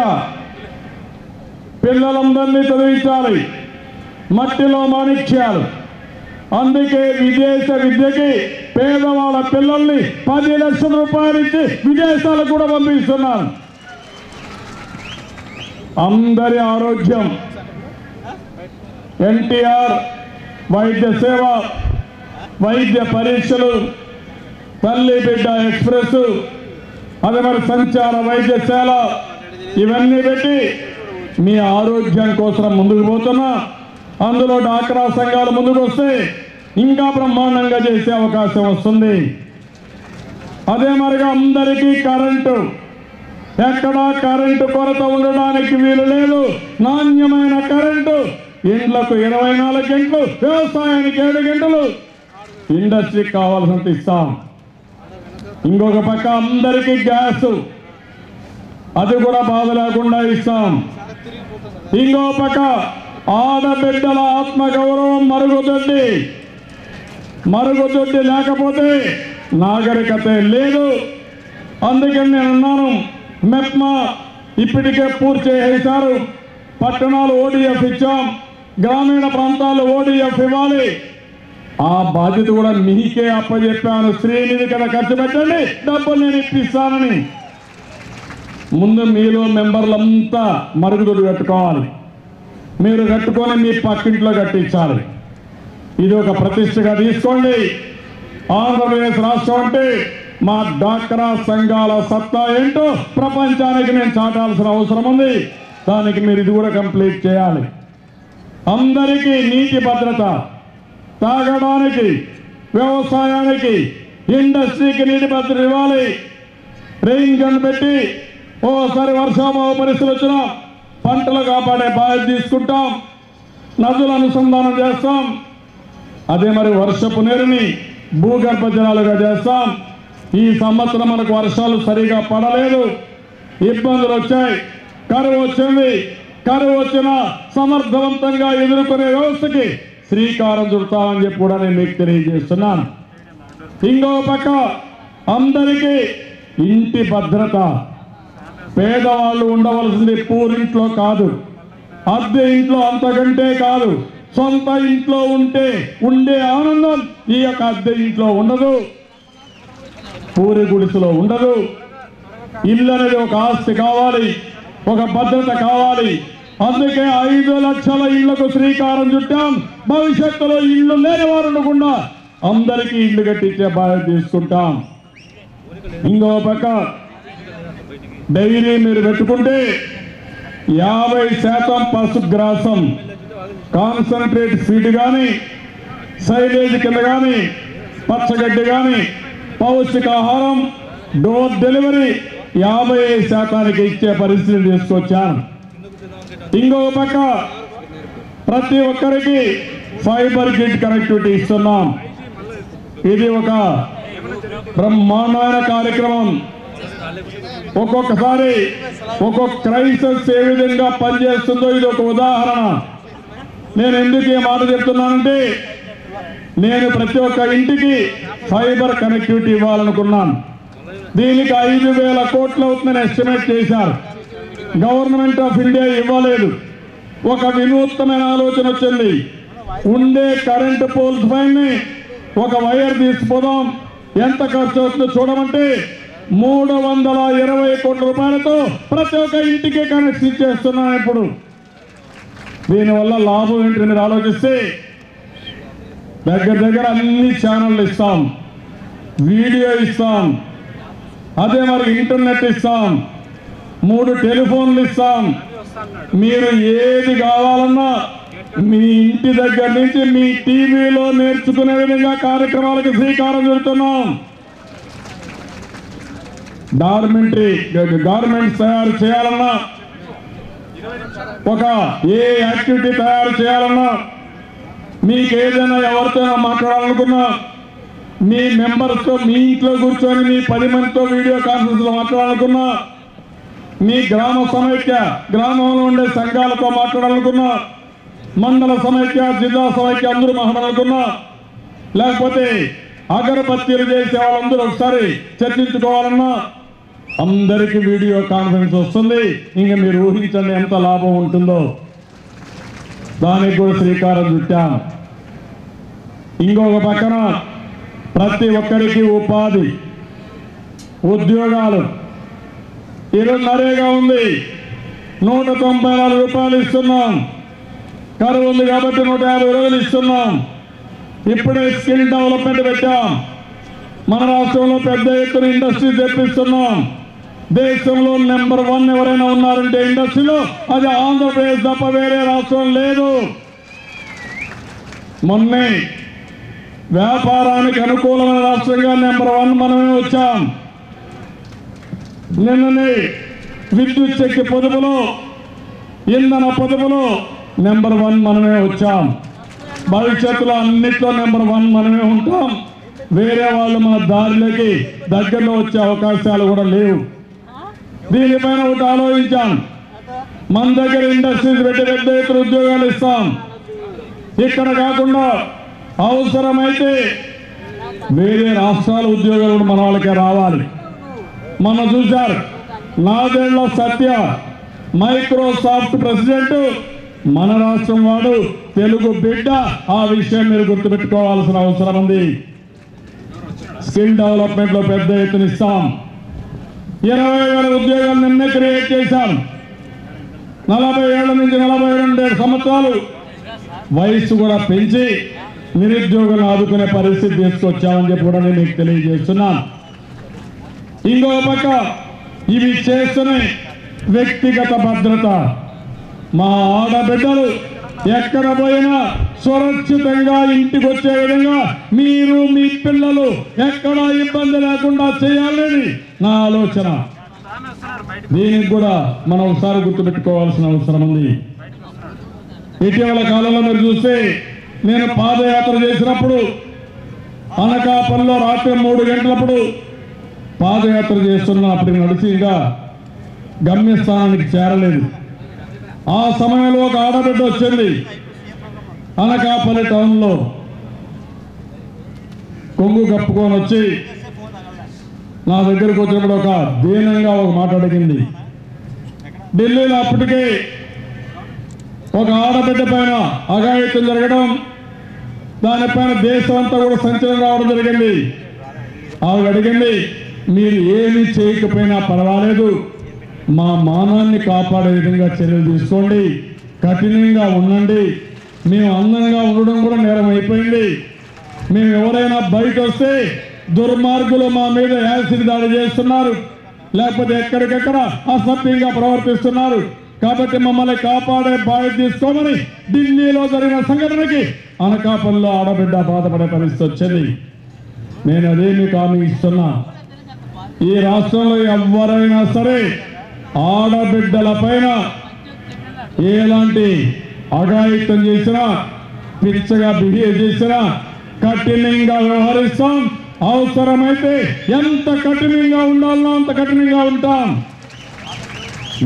పిల్లలందరినీ చదివించాలి, మట్టిలో మాణిక్యాలు. అందుకే విదేశ విద్యకి పేదవాళ్ళ పిల్లల్ని 10 లక్షల రూపాయలు ఇచ్చి విదేశాలకు కూడా పంపిస్తున్నాను. అందరి ఆరోగ్యం, ఎన్టీఆర్ వైద్య సేవ, వైద్య పరీక్షలు, తల్లి బిడ్డ ఎక్స్ప్రెస్, అదే మరి సంచార వైద్యశాల, ఇవన్నీ పెట్టి మీ ఆరోగ్యం కోసం ముందుకు పోతున్నా. అందులో డాక్రా సంఘాలు ముందుకు వస్తే ఇంకా బ్రహ్మాండంగా చేసే అవకాశం వస్తుంది. అదే మరిగా అందరికీ కరెంటు, ఎక్కడా కరెంటు కొరత ఉండడానికి వీలు లేదు. నాణ్యమైన కరెంటు, ఇండ్లకు 24 గంటలు, వ్యవసాయానికి 7 గంటలు, ఇండస్ట్రీకి కావాల్సినంత ఇస్తాం. ఇంకొక పక్క అందరికీ గ్యాస్, అది కూడా బాధ లేకుండా ఇస్తాం. ఇంకో పక్క ఆడబిడ్డల ఆత్మగౌరవం మరుగుదొడ్డి లేకపోతే నాగరికత లేదు. అందుకని నేను అన్నాను, మెప్మా ఇప్పటికే పూర్తి చేశారు. పట్టణాలు ODF ఇచ్చాం, గ్రామీణ ప్రాంతాలు ODF ఇవ్వాలి. ఆ బాధ్యత కూడా మీకే అప్పచెప్పాను. శ్రీనిధి కదా ఖర్చు పెట్టండి, డబ్బులు నేను ఇప్పిస్తానని. ముందు మీలో మెంబర్లంతా మరుగుదొడ్డి కట్టుకోవాలి. మీరు కట్టుకొని మీ పక్కింట్లో కట్టించాలి. ఇది ఒక ప్రతిష్టగా తీసుకోండి. ఆంధ్రప్రదేశ్ రాష్ట్రం అంటే మా డాక్రా సంఘాల సత్తా ఏంటో ప్రపంచానికి నేను చాటాల్సిన అవసరం ఉంది. దానికి మీరు ఇది కూడా కంప్లీట్ చేయాలి. అందరికీ నీటి భద్రత, తాగడానికి, వ్యవసాయానికి, ఇండస్ట్రీకి నీటి భద్రత ఇవ్వాలి. రెయిన్ గన్ పెట్టి ఓసారి వర్షాభావ పరిస్థితులు వచ్చినా పంటలు కాపాడే బాధ్యత తీసుకుంటాం. నదుల అనుసంధానం చేస్తాం. అదే మరి వర్షపు నీరుని భూగర్భ జలాలుగా చేస్తాం. ఈ సంవత్సరం మనకు వర్షాలు సరిగా పడలేదు, ఇబ్బందులు వచ్చాయి, కరువు వచ్చింది. కరువు వచ్చినా సమర్థవంతంగా ఎదుర్కొనే వ్యవస్థకి శ్రీకారం చుడతామని చెప్పి కూడా నేను మీకు తెలియజేస్తున్నాను. ఇంకో పక్క అందరికీ ఇంటి భద్రత. పేదవాళ్ళు ఉండవలసింది పూరింట్లో కాదు, అద్దె ఇంట్లో, అంతకంటే కాదు. సొంత ఇంట్లో ఉండే ఆనందం ఈ యొక్క అద్దె ఇంట్లో ఉండదు, పూరి గుడిసెలో ఉండదు. ఇల్లు అనేది ఒక ఆస్తి కావాలి, ఒక భద్రత కావాలి. అందుకే 5 లక్షల ఇళ్లకు శ్రీకారం చుట్టాం. భవిష్యత్తులో ఇల్లు లేని వారు ఉండకుండా అందరికీ ఇల్లు కట్టించే బాధ్యత తీసుకుంటాం. ఇంకో పక్క డైరీ మీరు పెట్టుకుంటే 50% పశుగ్రాసం, కాన్సన్ట్రేట్ ఫీడ్ కానీ, సైలేజ్ కింద కానీ, పచ్చగడ్డి కానీ, పౌష్టికాహారం, డోర్ డెలివరీ 50% ఇచ్చే పరిస్థితి తీసుకొచ్చాను. ఇంకో పక్క ప్రతి ఒక్కరికి ఫైబర్ గ్రిడ్ కనెక్టివిటీ ఇస్తున్నాం. ఇది ఒక బ్రహ్మాండమైన కార్యక్రమం. ఒక్కొక్కసారి ఒక్కొక్క క్రైసిస్ ఏ విధంగా పనిచేస్తుందో ఇది ఒక ఉదాహరణ. నేను ఎందుకు ఈ మాట చెప్తున్నానంటే, నేను ప్రతి ఒక్క ఇంటికి ఫైబర్ కనెక్టివిటీ ఇవ్వాలనుకున్నాను. దీనికి 5,000 కోట్లు అవుతుందని ఎస్టిమేట్ చేశారు. గవర్నమెంట్ ఆఫ్ ఇండియా ఇవ్వలేదు. ఒక వినూత్నమైన ఆలోచన వచ్చింది. ఉండే కరెంటు పోల్స్ పైన ఒక వైర్ తీసుకుపోదాం, ఎంత ఖర్చు అవుతుందో చూడమంటే 320 కోట్ల రూపాయలతో ప్రతి ఒక్క ఇంటికి కనెక్షన్ ఇచ్చేస్తున్నాను. ఇప్పుడు దీనివల్ల లాభం ఏంటి మీరు ఆలోచిస్తే, దగ్గర అన్ని ఛానళ్ళు ఇస్తాం, వీడియో ఇస్తాం, అదే మరి ఇంటర్నెట్ ఇస్తాం, 3 టెలిఫోన్లు ఇస్తాం. మీరు ఏది కావాలన్నా మీ ఇంటి దగ్గర నుంచి మీ టీవీలో నేర్చుకునే విధంగా కార్యక్రమాలకు శ్రీకారం చుడుతున్నాం. గార్మెంట్స్ తయారు చేయాలన్నా, ఒక ఏ యాక్టివిటీ తయారు చేయాలన్నా, మీకు ఏదైనా ఎవరితో మాట్లాడాలనుకున్నా, మీ మెంబర్స్తో మీ ఇంట్లో కూర్చొని మీ 10 మందితో వీడియో కాన్ఫరెన్స్లో మాట్లాడాలనుకున్నా, మీ గ్రామ సమైక్య గ్రామంలో ఉండే సంఘాలతో మాట్లాడాలనుకున్నా, మండల సమైక్య జిల్లా సమైక్య అందరూ మాట్లాడాలనుకున్నా, లేకపోతే అగరబత్తీలు చేసే వాళ్ళందరూ ఒకసారి చర్చించుకోవాలన్నా అందరికీ వీడియో కాన్ఫరెన్స్ వస్తుంది. ఇంకా మీరు ఊహించండి ఎంత లాభం ఉంటుందో. దానికి కూడా శ్రీకారం చుట్టాం. ఇంకొక పక్కన ప్రతి ఒక్కరికి ఉపాధి, ఉద్యోగాలు. ఈరోజు నరేగా ఉంది, 194 రూపాయలు ఇస్తున్నాం. కరువు ఉంది కాబట్టి 150 రోజులు ఇస్తున్నాం. ఇప్పుడే స్కిల్ డెవలప్మెంట్ పెట్టాం. మన రాష్ట్రంలో పెద్ద ఎత్తున ఇండస్ట్రీ తెప్పిస్తున్నాం. దేశంలో నెంబర్ 1 ఎవరైనా ఉన్నారంటే ఇండస్ట్రీలో అది ఆంధ్రప్రదేశ్ తప్ప వేరే రాష్ట్రం లేదు. మొన్నే వ్యాపారానికి అనుకూలమైన రాష్ట్రంగా నెంబర్ 1 మనమే వచ్చాం. నిన్ననే విద్యుత్ శక్తి పొదుపులో, ఇంధన పొదుపులో నెంబర్ 1 మనమే వచ్చాం. భవిష్యత్తులో అన్నిట్లో నెంబర్ 1 మనమే ఉంటాం. వేరే వాళ్ళు మన దారిలోకి దగ్గరలో వచ్చే అవకాశాలు కూడా లేవు. దీనిపైన ఒకటి ఆలోచించాం. మన దగ్గర ఇండస్ట్రీస్ పెట్టి పెద్ద ఎత్తున ఉద్యోగాలు ఇస్తాం. ఇక్కడ కాకుండా అవసరమైతే వేరే రాష్ట్రాల ఉద్యోగాలు కూడా మన వాళ్ళకే రావాలి. మొన్న చూశారు, నాదేళ్ల సత్య మైక్రోసాఫ్ట్ ప్రెసిడెంట్ మన రాష్ట్రం వాడు, తెలుగు బిడ్డ. ఆ విషయం మీరు గుర్తుపెట్టుకోవాల్సిన అవసరం ఉంది. స్కిల్ డెవలప్మెంట్ లో పెద్ద ఎత్తున ఇస్తాం. 20,000 ఉద్యోగాలు నిన్నే క్రియేట్ చేశాం. 40 ఏళ్ల నుంచి 42 సంవత్సరాలు వయసు కూడా పెంచి నిరుద్యోగులను ఆదుకునే పరిస్థితి తీసుకొచ్చామని చెప్పి కూడా నేను మీకు తెలియజేస్తున్నాను. ఇంకో పక్క ఇవి చేస్తున్న వ్యక్తిగత భద్రత. మా ఆడబిడ్డలు ఎక్కడ పోయినా సురక్షితంగా ఇంటికి వచ్చే విధంగా మీరు మీ పిల్లలు ఎక్కడా ఇబ్బంది లేకుండా చేయాలని నా ఆలోచన. దీనికి కూడా మనం ఒకసారి గుర్తుపెట్టుకోవాల్సిన అవసరం ఉంది. ఇటీవల కాలంలో మీరు చూస్తే నేను పాదయాత్ర చేసినప్పుడు అనకాపల్లిలో రాత్రి 3 గంటలప్పుడు పాదయాత్ర చేస్తున్నా. అప్పటికి నడిచి ఇంకా గమ్యస్థానానికి చేరలేదు. ఆ సమయంలో ఒక ఆడబిడ్డ వచ్చింది. అనకాపల్లి టౌన్లో కొంగు కప్పుకొని వచ్చి నా దగ్గరకు వచ్చినప్పుడు ఒక దీనంగా ఒక మాట అడిగింది. ఢిల్లీలో అప్పటికే ఒక ఆడబిడ్డ పైన అఘాయిత్యం జరగడం, దానిపైన దేశం అంతా కూడా సంచలనం రావడం జరిగింది. ఆవిడ అడిగింది, మీరు ఏమీ చేయకపోయినా పర్వాలేదు, మా మానాన్ని కాపాడే విధంగా చర్యలు తీసుకోండి, కఠినంగా ఉండండి. మేము అందంగా ఉండడం కూడా నేరం అయిపోయింది. మేము ఎవరైనా బయట వస్తే దుర్మార్గులు మా మీద యాసిడ్ దాడి చేస్తున్నారు, లేకపోతే ఎక్కడికెక్కడ అసభ్యంగా ప్రవర్తిస్తున్నారు. కాబట్టి మమ్మల్ని కాపాడే బాధ్యత తీసుకోమని ఢిల్లీలో జరిగిన సంఘటనకి అనకాపల్లిలో ఆడబిడ్డ బాధపడే పరిస్థితి వచ్చింది. నేను అదే మీకు హామీ ఇస్తున్నా. ఈ రాష్ట్రంలో ఎవరైనా సరే ఆడబిడ్డల పైన ఎలాంటి అఘాయిత్యం చేసినా, పిచ్చగా బిహేవ్ చేసినా కఠినంగా వ్యవహరిస్తాం. అవసరమైతే ఎంత కఠినంగా ఉండాలనో అంత కఠినంగా ఉంటాం.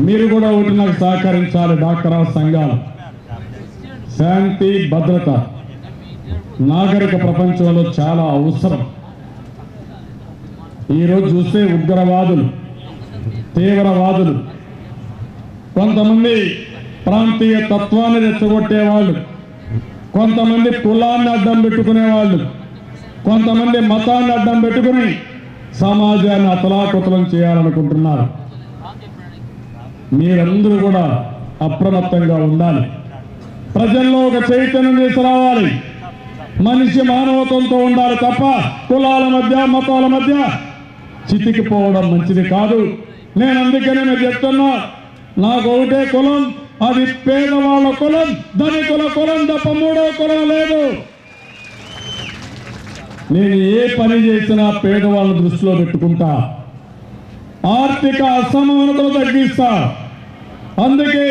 మీరు కూడా ఒకటి నాకు సహకరించాలి. డాక్టర్ సంఘాలు, శాంతి భద్రత నాగరిక ప్రపంచంలో చాలా అవసరం. ఈరోజు చూస్తే ఉగ్రవాదులు, తీవ్రవాదులు, కొంతమంది ప్రాంతీయ తత్వాన్ని రెచ్చగొట్టేవాళ్ళు, కొంతమంది కులాన్ని అడ్డం పెట్టుకునేవాళ్ళు, కొంతమంది మతాన్ని అడ్డం పెట్టుకుని సమాజాన్ని అతలాకుతలం చేయాలనుకుంటున్నారు. మీరందరూ కూడా అప్రమత్తంగా ఉండాలి. ప్రజల్లో ఒక చైతన్యం తీసుకురావాలి. మనిషి మానవత్వంతో ఉండాలి తప్ప కులాల మధ్య, మతాల మధ్య చితికిపోవడం మంచిది కాదు. నేను అందుకనే నేను చెప్తున్నా, నాకు ఒకటే కులం, అది పేదవాళ్ళ కులం, ధనికుల కులం తప్ప మూడో కులం లేదు. నేను ఏ పని చేసినా పేదవాళ్ళ దృష్టిలో పెట్టుకుంటా, ఆర్థిక అసమానతలు తగ్గిస్తా. అందుకే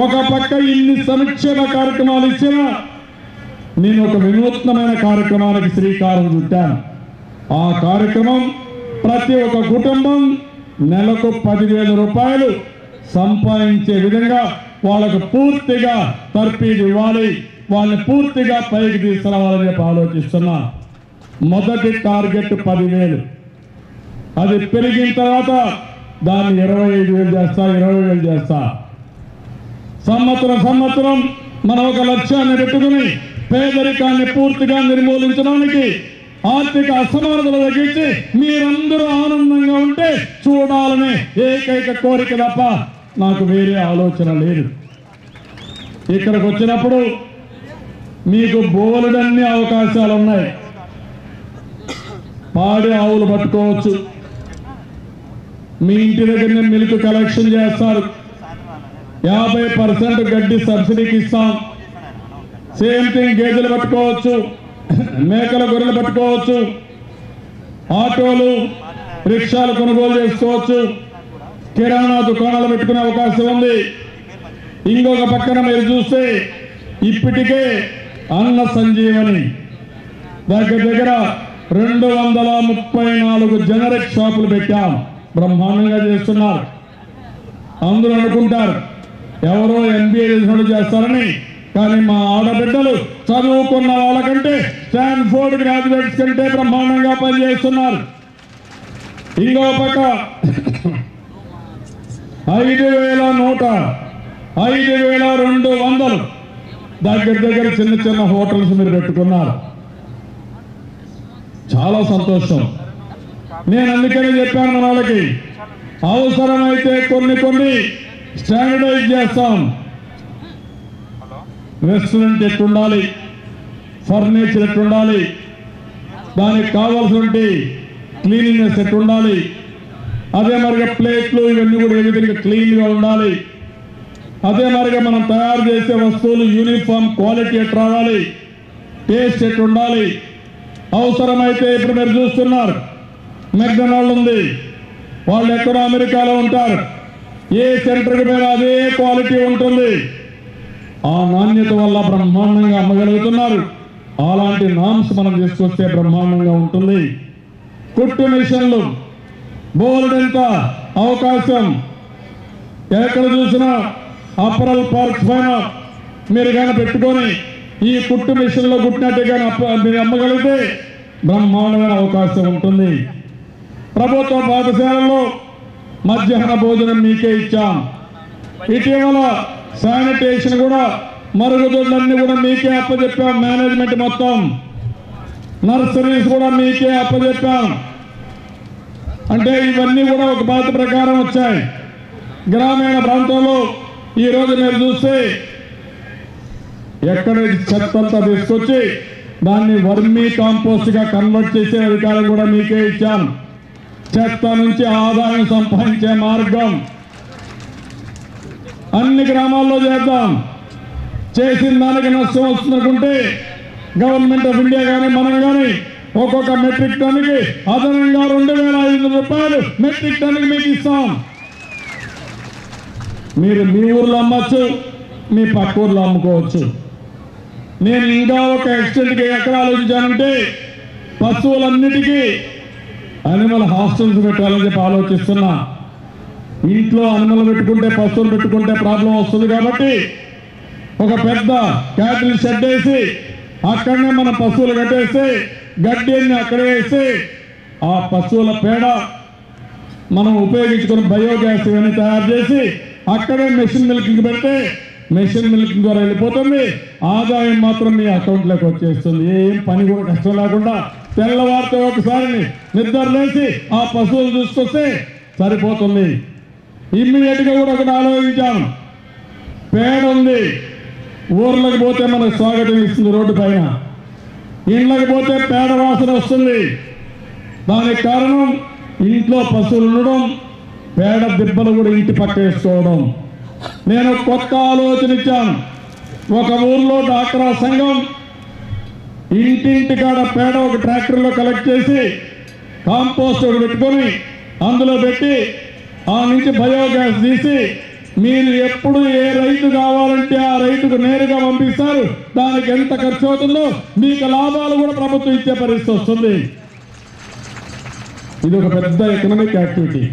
ఒక పక్క ఇన్ని సంక్షేమ కార్యక్రమాలు ఇచ్చినా నేను ఒక వినూత్నమైన కార్యక్రమానికి శ్రీకారం చుట్టాను. ఆ కార్యక్రమం ప్రతి ఒక్క కుటుంబం నెలకు 10,000 రూపాయలు సంపాదించే విధంగా వాళ్ళకు పూర్తిగా తర్ఫీదు ఇవ్వాలి, వాళ్ళని పూర్తిగా పైకి తీసుకురావాలని చెప్పి ఆలోచిస్తున్నా. మొదటి టార్గెట్ 10,000, అది పెరిగిన తర్వాత దాన్ని 25,000 చేస్తా, 20,000 చేస్తా. సంవత్సరం మనం ఒక లక్ష్యాన్ని పెట్టుకుని పేదరికాన్ని పూర్తిగా నిర్మూలించడానికి, ఆర్థిక అసమానతలు తగ్గించి మీరందరూ ఆనందంగా ఉంటే చూడాలనే ఏకైక కోరిక తప్ప నాకు వేరే ఆలోచన లేదు. ఇక్కడికి వచ్చినప్పుడు మీకు బోలెడన్ని అవకాశాలు ఉన్నాయి. పాడి ఆవులు పట్టుకోవచ్చు, మీ ఇంటి దగ్గరనే మిల్క్ కలెక్షన్ చేస్తారు, 50% గడ్డి సబ్సిడీకి ఇస్తాం. సేమ్ థింగ్ గేదెలు పట్టుకోవచ్చు, మేకల గొర్రెలు పట్టుకోవచ్చు, ఆటోలు రిక్షాలు కొనుగోలు చేసుకోవచ్చు, కిరాణా దుకాణాలు పెట్టుకునే అవకాశం ఉంది. ఇంకొక పక్కన మీరు చూస్తే ఇప్పటికే అన్న సంజీవని దగ్గర 234 జనరిక్ షాపులు పెట్టాం. బ్రహ్మాండంగా చేస్తున్నారు. అందరూ అనుకుంటారు ఎవరో MBA చేసినట్టు చేస్తారని, కానీ మా ఆడబిడ్డలు చదువుకున్న వాళ్ళకంటే స్టాన్ఫోర్డ్ గ్రాడ్యుయేట్స్ కంటే బ్రహ్మాండంగా పనిచేస్తున్నారు. ఇంకో పక్క 5,100, 5,200 దగ్గర చిన్న హోటల్స్ మీరు పెట్టుకున్నారు. చాలా సంతోషం. నేను అందుకనే చెప్పాను మన వాళ్ళకి, అవసరమైతే కొన్ని స్టాండర్డైజ్ చేస్తాం. రెస్టారెంట్ ఎట్టుండాలి, ఫర్నిచర్ ఎట్టుండాలి, దానికి కావాల్సినటువంటి క్లీనింగ్నెస్ ఎట్టుండాలి, అదే మరిగా ప్లేట్లు ఇవన్నీ కూడా ఏ విధంగా క్లీన్గా ఉండాలి, అదే మరిగా మనం తయారు చేసే వస్తువులు యూనిఫామ్ క్వాలిటీ ఎట్ రావాలి, టేస్ట్ ఎట్టుండాలి. అవసరమైతే ఇప్పుడు మీరు చూస్తున్నారు మెక్డొనాల్డ్ ఉంది, వాళ్ళు ఎక్కడో అమెరికాలో ఉంటారు, ఏ సెంటర్కి పోయినా అదే క్వాలిటీ ఉంటుంది. ఆ నాణ్యత వల్ల బ్రహ్మాండంగా అమ్మగలుగుతున్నారు. అలాంటి నామ్స్ మనం తీసుకొస్తే బ్రహ్మాండంగా ఉంటుంది. కుట్టు మిషన్లు బోల్డెంత అవకాశం, ఎక్కడ చూసినా అపరల్ పార్క్స్ పైన మీరు కానీ పెట్టుకొని ఈ కుట్టు మిషన్లో కుట్టినట్టు కానీ మీరు అమ్మగలిగితే బ్రహ్మాండమైన అవకాశం ఉంటుంది. ప్రభుత్వ పాఠశాలల్లో మధ్యాహ్న భోజనం మీకే ఇచ్చాం. ఇటీవల శానిటేషన్ కూడా, మరుగుదొడ్లన్నీ కూడా మీకే అప్పచెప్పాం. మేనేజ్మెంట్ మొత్తం, నర్సరీస్ కూడా మీకే అప్పచెప్పాం. అంటే ఇవన్నీ కూడా ఒక బాధ్యత ప్రకారం వచ్చాయి. గ్రామీణ ప్రాంతాల్లో ఈరోజు మీరు చూస్తే ఎక్కడ చెత్తంతా తీసుకొచ్చి దాన్ని వర్మీ కాంపోస్ట్గా కన్వర్ట్ చేసే అధికారం కూడా మీకే ఇచ్చాం. చెత్త నుంచి ఆదాయం సంపాదించే మార్గం అన్ని గ్రామాల్లో చేద్దాం. చేసిన దానికి నష్టం వస్తుందనుకుంటే గవర్నమెంట్ ఆఫ్ ఇండియా కానీ మనం కానీ ఒక్కొక్క మెట్రిక్ టన్నుకి అదనంగా 2,500 రూపాయలు మెట్రిక్ టన్నుకి మీకు ఇస్తాం. మీరు మీ ఊర్లో అమ్మచ్చు, మీ పక్క ఊర్లో అమ్ముకోవచ్చు. నేను ఇంకా ఒక ఎక్స్టెంట్కి ఎక్కడ ఆలోచించానంటే పశువులన్నిటికీ అనిమల్ హాస్టల్స్ పెట్టాలని చెప్పి ఆలోచిస్తున్నా. ఇంట్లో అనిమల్ పెట్టుకుంటే, పశువులు పెట్టుకుంటే ప్రాబ్లం వస్తుంది కాబట్టి ఒక పెద్ద క్యాటిల్ షెడ్ వేసి అక్కడనే మన పశువులు కట్టేసి గడ్డిని అక్కడే వేసి ఆ పశువుల పేడ మనం ఉపయోగించుకుని బయోగ్యాస్ ఇవన్నీ తయారు చేసి అక్కడే మెషిన్ మిల్కింగ్ పెడితే మెషిన్ మిల్కింగ్ ద్వారా వెళ్ళిపోతుంది. ఆదాయం మాత్రం మీ అకౌంట్లోకి వచ్చేస్తుంది. ఏం పని కూడా కష్టం లేకుండా తెల్లవారితో ఒకసారి నిద్ర లేచి ఆ పశువులు చూసుకొస్తే సరిపోతుంది. ఇమ్మీడియట్గా కూడా ఒకటి ఆలోచించాం. పేడ ఉంది, ఊర్లకు పోతే మనకు స్వాగతం ఇస్తుంది, రోడ్డు పైన ఇళ్ళకి పోతే పేడ వాసన వస్తుంది. దానికి కారణం ఇంట్లో పశువులు ఉండడం, పేడ దిబ్బలు కూడా ఇంటి పక్క వేసుకోవడం. నేను కొత్త ఆలోచన ఇచ్చాను. ఒక ఊర్లో డాక్రా సంఘం ఇంటింటికాడ పేడ ఒక ట్రాక్టర్లో కలెక్ట్ చేసి కాంపోస్ట్ ఒకటి పెట్టుకొని అందులో పెట్టి ఆ నుంచి బయోగ్యాస్ తీసి మీరు ఎప్పుడు ఏ రైతు కావాలంటే ఆ రైతుకు నేరుగా పంపిస్తారు. దానికి ఎంత ఖర్చు అవుతుందో మీకు లాభాలు కూడా ప్రభుత్వం ఇచ్చే పరిస్థితి వస్తుంది. ఇది ఒక పెద్ద ఎకనామిక్ యాక్టివిటీ.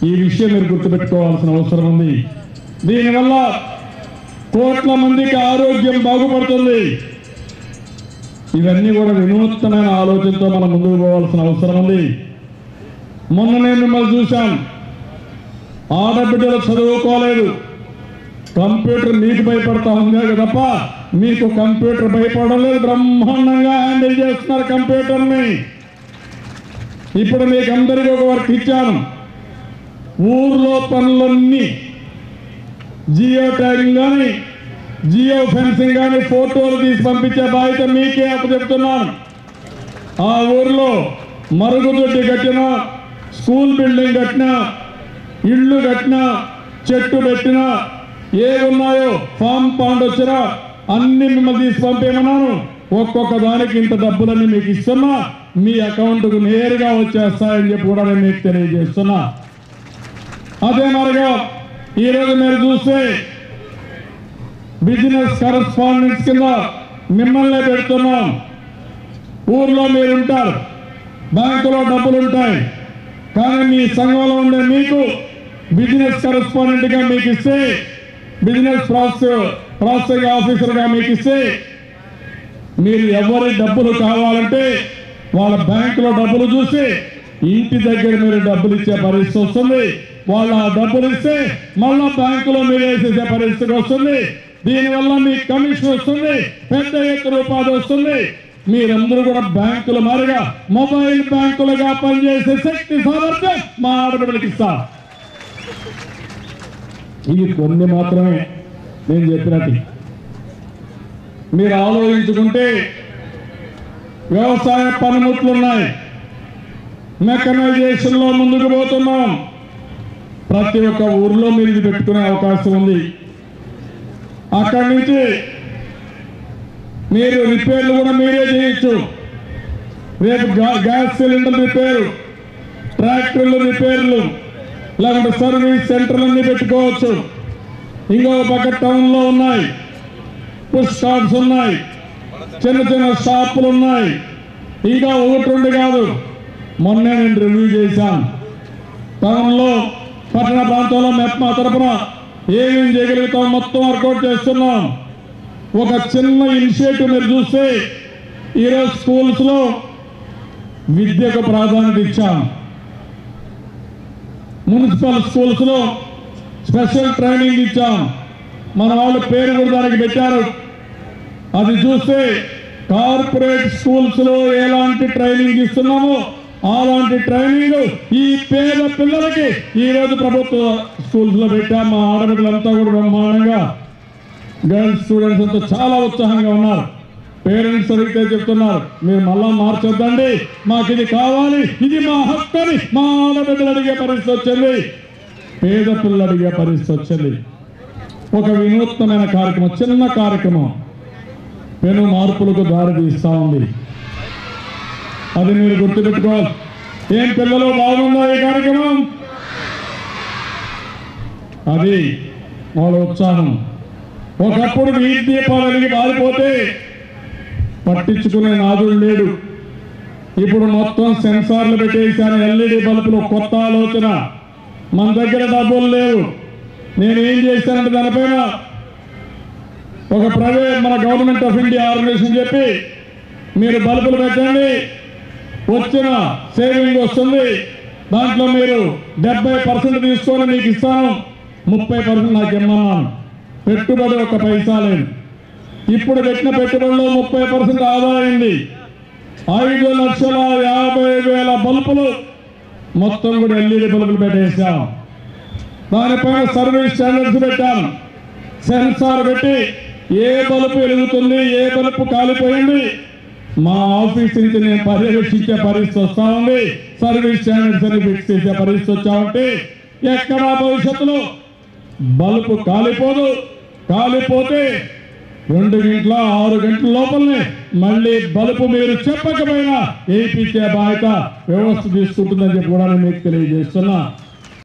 ఈ విషయం మీరు గుర్తుపెట్టుకోవాల్సిన అవసరం ఉంది. దీనివల్ల కోట్ల మందికి ఆరోగ్యం బాగుపడుతుంది. ఇవన్నీ కూడా వినూత్నమైన ఆలోచనతో మనం ముందుకు పోవాల్సిన అవసరం ఉంది. మొన్న నేను మిమ్మల్ని చూశాను, ఆడబిడ్డలు చదువుకోలేదు, కంప్యూటర్ మీకు భయపడతా ఉందే తప్ప మీకు కంప్యూటర్ భయపడడం లేదు. బ్రహ్మాండంగా హ్యాండిల్ చేస్తున్నారు కంప్యూటర్ని. ఇప్పుడు మీకు అందరికీ ఒక వర్క్ ఇచ్చాను. ఊర్లో పనులన్నీ జియో ట్యాగింగ్ కానీ జియో ఫెన్సింగ్ కానీ ఫోటోలు తీసి పంపించే బాధ్యత మీకే అప్పచెప్తున్నాను. ఆ ఊర్లో మరుగుదొడ్డి కట్టినా, స్కూల్ బిల్డింగ్ కట్టినా, ఇళ్ళు కట్టినా, చెట్టు పెట్టినా, ఏమున్నాయో ఫామ్ పాండ్ వచ్చినా అన్ని మిమ్మల్ని తీసి పంపేమన్నాను. ఒక్కొక్క దానికి ఇంత డబ్బులన్నీ మీకు ఇస్తున్నా, మీ అకౌంట్కు నేరుగా వచ్చేస్తాయని చెప్పి కూడా నేను మీకు తెలియజేస్తున్నా. అదే మరిగా ఈరోజు మీరు చూస్తే బిజినెస్ కరెస్పాండెంట్స్ కింద మిమ్మల్ని పెడుతున్నాం. ఊర్లో మీరు ఉంటారు, బ్యాంకులో డబ్బులు ఉంటాయి, కానీ మీ సంఘంలో ఉండే మీకు బిజినెస్ కరెస్పాండెంట్గా మీకు ఇస్తే, బిజినెస్ ప్రాసెసింగ్ ఆఫీసర్గా మీకు ఇస్తే, మీరు ఎవరి డబ్బులు కావాలంటే వాళ్ళ బ్యాంకులో డబ్బులు చూసి ఇంటి దగ్గర మీరు డబ్బులు ఇచ్చే పరిస్థితి వస్తుంది. వాళ్ళ డబ్బులు ఇస్తే మళ్ళా బ్యాంకులో మీరు వేసేసే పరిస్థితి వస్తుంది. దీనివల్ల మీకు కమిషన్ వస్తుంది, పెద్ద ఎత్తున ఉపాధి వస్తుంది. మీరందరూ కూడా బ్యాంకుల మారిగా మొబైల్ బ్యాంకులుగా పనిచేసే శక్తి సామర్థ్యం మా ఆడబిడ్డలకు ఇస్తారు. ఇవి కొన్ని మాత్రమే నేను చెప్పినట్టు. మీరు ఆలోచించుకుంటే వ్యవసాయ పనిముట్లు ఉన్నాయి, మెకనైజేషన్ లో ముందుకు పోతున్నాం. ప్రతి ఒక్క ఊర్లో మీరు ఇది పెట్టుకునే అవకాశం ఉంది. అక్కడి నుంచి మీరు రిపేర్లు కూడా మీరే చేయొచ్చు. రేపు గ్యాస్ సిలిండర్ రిపేరు, ట్రాక్టర్లు రిపేర్లు, లేకుంటే సర్వీస్ సెంటర్లన్నీ పెట్టుకోవచ్చు. ఇంకో పక్క టౌన్లో ఉన్నాయి, పుష్ కార్డ్స్ ఉన్నాయి, చిన్న చిన్న షాపులు ఉన్నాయి. ఇంకా ఒకటి రెండు కాదు, మొన్నే నేను రివ్యూ చేశాను. టౌన్లో పట్టణ ప్రాంతంలో మెప్మా తరపున ఏమేమి చేయగలుగుతాం మొత్తం వర్కౌట్ చేస్తున్నాం. ఒక చిన్న ఇనిషియేటివ్ మీరు చూస్తే ఈరోజు స్కూల్స్లో విద్యకు ప్రాధాన్యత ఇచ్చాం. మున్సిపల్ స్కూల్స్లో స్పెషల్ ట్రైనింగ్ ఇచ్చాం. మన వాళ్ళు పేరు కూడా దానికి పెట్టారు. అది చూస్తే కార్పొరేట్ స్కూల్స్లో ఎలాంటి ట్రైనింగ్ ఇస్తున్నామో అలాంటి ట్రైనింగ్ ఈ పేద పిల్లలకి ఈరోజు ప్రభుత్వ స్కూల్స్లో పెట్టాం. మా ఆడబిడ్డలంతా కూడా బ్రహ్మాండంగా, గర్ల్స్ స్టూడెంట్స్ అంతా చాలా ఉత్సాహంగా ఉన్నారు. పేరెంట్స్ అడిగితే చెప్తున్నారు, మీరు మళ్ళా మార్చొద్దండి, మాకు ఇది కావాలి, ఇది మా హక్కు అని మా ఆడబిడ్డలు అడిగే పరిస్థితి వచ్చింది, పేద పిల్లలు అడిగే పరిస్థితి వచ్చింది. ఒక వినూత్నమైన కార్యక్రమం, చిన్న కార్యక్రమం పెను మార్పులకు దారి తీస్తూ ఉంది. అది మీరు గుర్తుపెట్టుకోవాలి. ఏం పిల్లలు బాగుందా ఈ కార్యక్రమం? అది వాళ్ళ ఉత్సాహం. ఒకప్పుడు వీధి దీపాలు వెలిగి మారిపోతే పట్టించుకునే నాదుడు లేడు. ఇప్పుడు మొత్తం సెన్సార్లు పెట్టేశాను, ఎల్ఈడి బల్బులు. కొత్త ఆలోచన. మన దగ్గర డబ్బులు లేవు. నేనేం చేశానంటే దానిపైన ఒక ప్రైవేట్ మన గవర్నమెంట్ ఆఫ్ ఇండియా ఆర్గనైజేషన్ చెప్పి మీరు బల్బులు పెట్టండి, వచ్చిన సేవింగ్ వస్తుంది, దాంట్లో మీరు 70% తీసుకొని మీకు ఇస్తాను, 30% నాకు ఇమ్మన్నాను. పెట్టుబడి ఒక పైసా లేదు. ఇప్పుడు పెట్టిన పెట్టుబడిలో 30% ఆదా అయింది. 5,50,000 బల్బులు మొత్తం కూడా ఎల్ఈడి బల్బులు పెట్టేసాం. దానిపైన సర్వీస్ స్టాండర్డ్స్ పెట్టాం. సెన్సార్ పెట్టి ఏ బల్బు వెలుగుతుంది, ఏ బల్బు కాలిపోయింది, మా ఆఫీస్ నుంచి నేను పర్యవేక్షించే పరిస్థితి వస్తా ఉంది, సర్వీస్ స్టాండర్డ్ సర్టిఫికేట్స్ చేసే పరిస్థితి వచ్చా ఉంటే ఎక్కడ భవిష్యత్తులో బల్బు కాలిపోదు, కాలిపోతే 2 గంటల 6 గంటల లోపలనే మళ్ళీ బల్బు మీరు చెప్పకపోయినా వేయించే బాధ్యత వ్యవస్థ తీసుకుంటుందని చెప్పి కూడా నేను మీకు తెలియజేస్తున్నా.